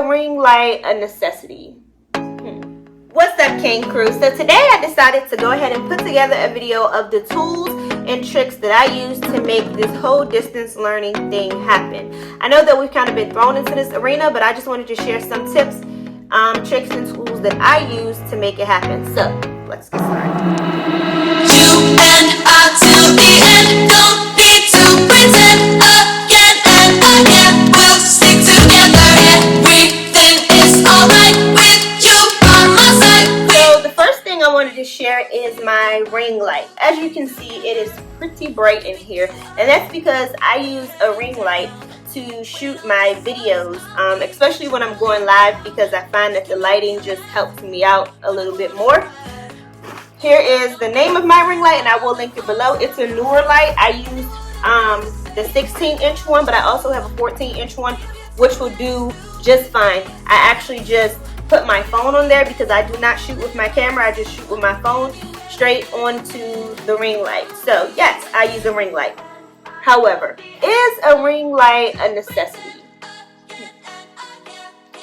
ring light a necessity? What's up, King Crew? So today I decided to go ahead and put together a video of the tools and tricks that I use to make this whole distance learning thing happen. I know that we've kind of been thrown into this arena, but I just wanted to share some tips, tricks, and tools that I use to make it happen. So let's get started. You and I till the end, don't need to pretend again and again. We'll stick together, everything is alright with you by my side. So the first thing I wanted to share is my ring light. As you can see, it is pretty bright in here, and that's because I use a ring light to shoot my videos, especially when I'm going live, because I find that the lighting just helps me out a little bit more. Here is the name of my ring light, and I will link it below. It's a newer light. I use the 16-inch one, but I also have a 14-inch one, which will do just fine. I actually just put my phone on there because I do not shoot with my camera. I just shoot with my phone straight onto the ring light. So yes, I use a ring light. However, is a ring light a necessity?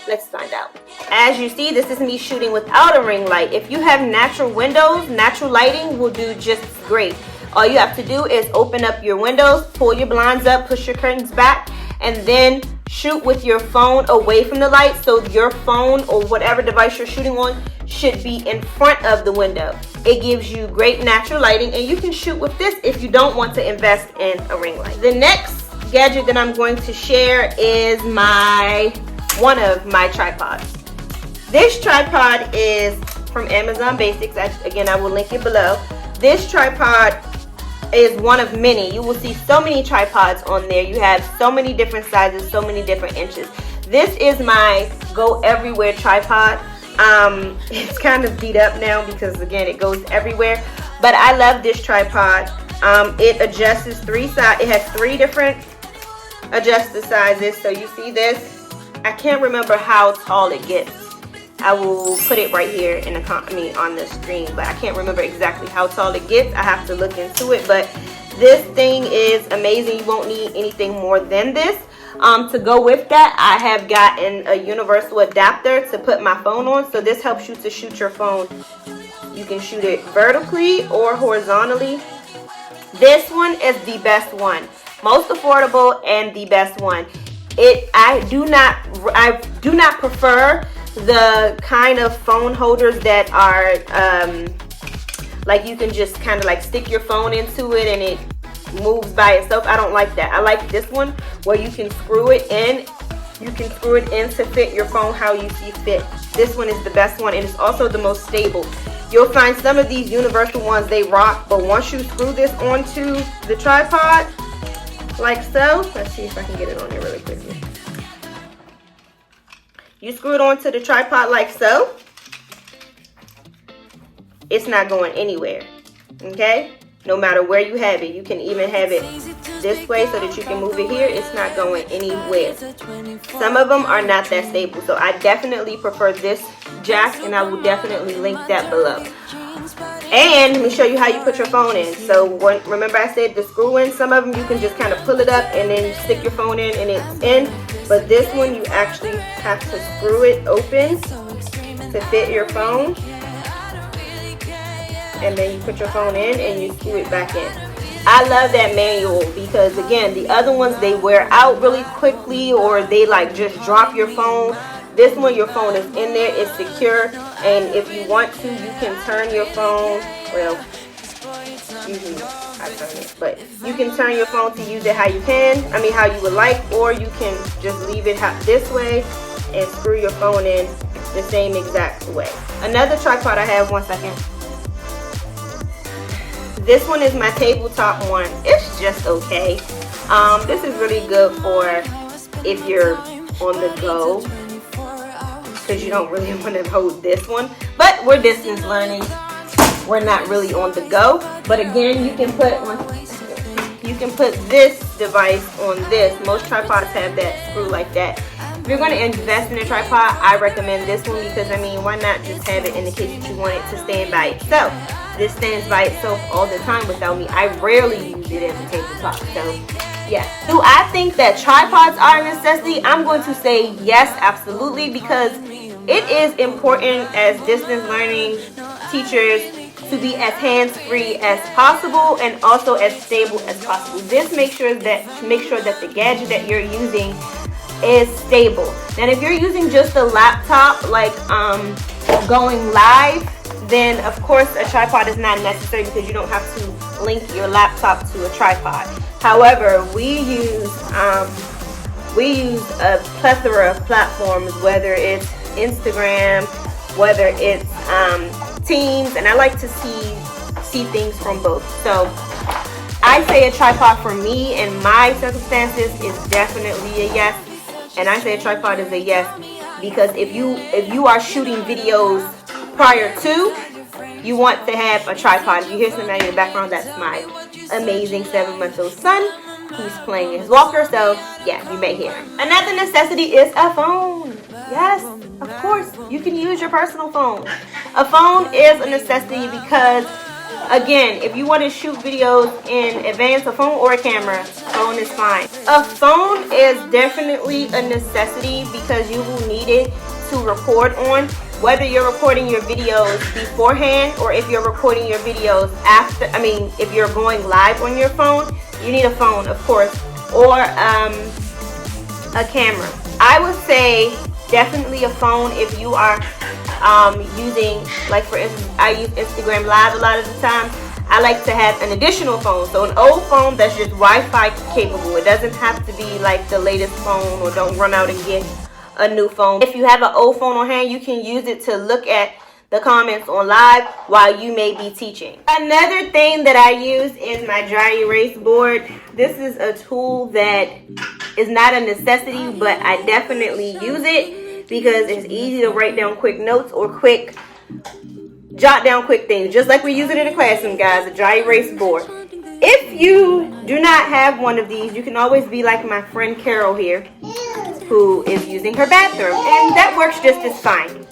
Let's find out. As you see, this is me shooting without a ring light. If you have natural windows, natural lighting will do just great. All you have to do is open up your windows, pull your blinds up, push your curtains back, and then shoot with your phone away from the light, so your phone or whatever device you're shooting on should be in front of the window. It gives you great natural lighting, and you can shoot with this if you don't want to invest in a ring light. The next gadget that I'm going to share is one of my tripods. This tripod is from Amazon Basics. Again, I will link it below. This tripod is one of many. You will see so many tripods on there. You have so many different sizes, so many different inches. This is my go everywhere tripod. It's kind of beat up now because again it goes everywhere, but I love this tripod. It adjusts three sides. It has three different adjusted sizes. So you see this. I can't remember how tall it gets. I will put it right here in the on the screen, but I can't remember exactly how tall it gets. I have to look into it, but this thing is amazing. You won't need anything more than this. To go with that, I have gotten a universal adapter to put my phone on, so this helps you to shoot your phone. You can shoot it vertically or horizontally. This one is the best one, most affordable and the best one. I do not prefer the kind of phone holders that are like you can just kind of like stick your phone into it and it moves by itself. I don't like that. I like this one where you can screw it in. You can screw it in to fit your phone how you see fit. This one is the best one, and it's also the most stable. You'll find some of these universal ones, they rock, but once you screw this onto the tripod like so, let's see if I can get it on there really quickly. You screw it onto the tripod like so, it's not going anywhere, okay? No matter where you have it. You can even have it this way so that you can move it here. It's not going anywhere. Some of them are not that stable, so I definitely prefer this jack, and I will definitely link that below. And let me show you how you put your phone in. So remember I said the screw in, some of them you can just kind of pull it up and then stick your phone in and it's in. But this one you actually have to screw it open to fit your phone. And then you put your phone in and you screw it back in. I love that manual because again, the other ones, they wear out really quickly or they like just drop your phone. This one, your phone is in there, it's secure, and if you want to, you can turn your phone, well, usually I turn it, but you can turn your phone to use it how you would like, or you can just leave it this way and screw your phone in the same exact way. Another tripod I have, one second. This one is my tabletop one. It's just okay. This is really good for if you're on the go, because you don't really want to hold this one. But we're distance learning. We're not really on the go. But again, you can put this device on this. Most tripods have that screw like that. If you're going to invest in a tripod, I recommend this one because, I mean, why not just have it in the case that you want it to stand by itself. This stands by itself all the time without me. I rarely use it as a tabletop. So Yes. Do I think that tripods are a necessity? I'm going to say yes, absolutely, because it is important as distance learning teachers to be as hands-free as possible and also as stable as possible. This makes sure that the gadget that you're using is stable. And if you're using just a laptop, like going live, then of course a tripod is not necessary because you don't have to link your laptop to a tripod. However, we use a plethora of platforms, whether it's Instagram, whether it's Teams, and I like to see things from both. So I say a tripod for me in my circumstances is definitely a yes, and I say a tripod is a yes because if you are shooting videos prior to, you want to have a tripod. If you hear somebody in the background, that's my amazing 7-month-old son. He's playing his walker, so yeah, you may hear him. Another necessity is a phone. Yes, of course, you can use your personal phone. A phone is a necessity because, again, if you want to shoot videos in advance, a phone or a camera, phone is fine. A phone is definitely a necessity because you will need it to record on, whether you're recording your videos beforehand or if you're recording your videos after. If you're going live on your phone, you need a phone, of course, or a camera. I would say definitely a phone if you are using, like for instance, I use Instagram Live a lot of the time. I like to have an additional phone, so an old phone that's just Wi-Fi capable. It doesn't have to be like the latest phone, or don't run out and get a new phone. If you have an old phone on hand, you can use it to look at the comments on live while you may be teaching. Another thing that I use is my dry erase board. This is a tool that is not a necessity, but I definitely use it because it's easy to write down quick notes or jot down quick things, just like we use it in the classroom, guys, a dry erase board. If you do not have one of these, you can always be like my friend Carol here, who is using her bathroom, and that works just as fine.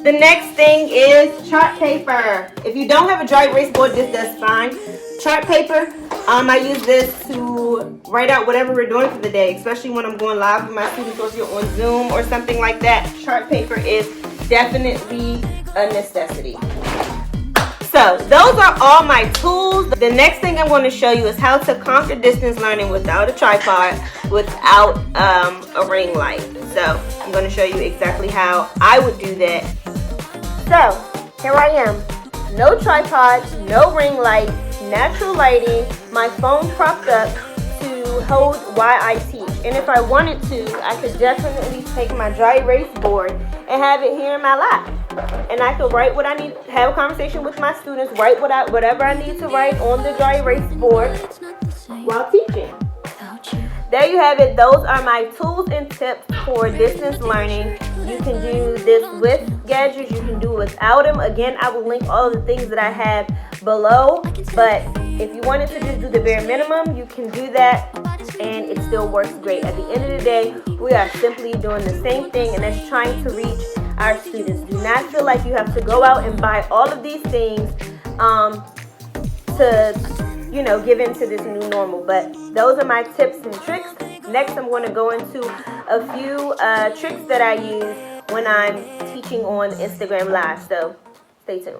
The next thing is chart paper. If you don't have a dry erase board, this does fine. Chart paper, I use this to write out whatever we're doing for the day, especially when I'm going live with my students or if you're on Zoom or something like that. Chart paper is definitely a necessity. So those are all my tools. The next thing I'm going to show you is how to conquer distance learning without a tripod, without a ring light. So I'm going to show you exactly how I would do that. So here I am. No tripod, no ring light, natural lighting, my phone propped up to hold while I teach. And if I wanted to, I could definitely take my dry erase board and have it here in my lap. And I could write what I need, have a conversation with my students, write whatever I need to write on the dry erase board while teaching. There you have it. Those are my tools and tips for distance learning. You can do this with gadgets. You can do it without them. Again, I will link all of the things that I have below. But if you wanted to just do the bare minimum, you can do that, and it still works great. At the end of the day, we are simply doing the same thing, and that's trying to reach our students. Do not feel like you have to go out and buy all of these things to give into this new normal. But those are my tips and tricks. Next, I'm going to go into a few tricks that I use when I'm teaching on Instagram Live. So stay tuned.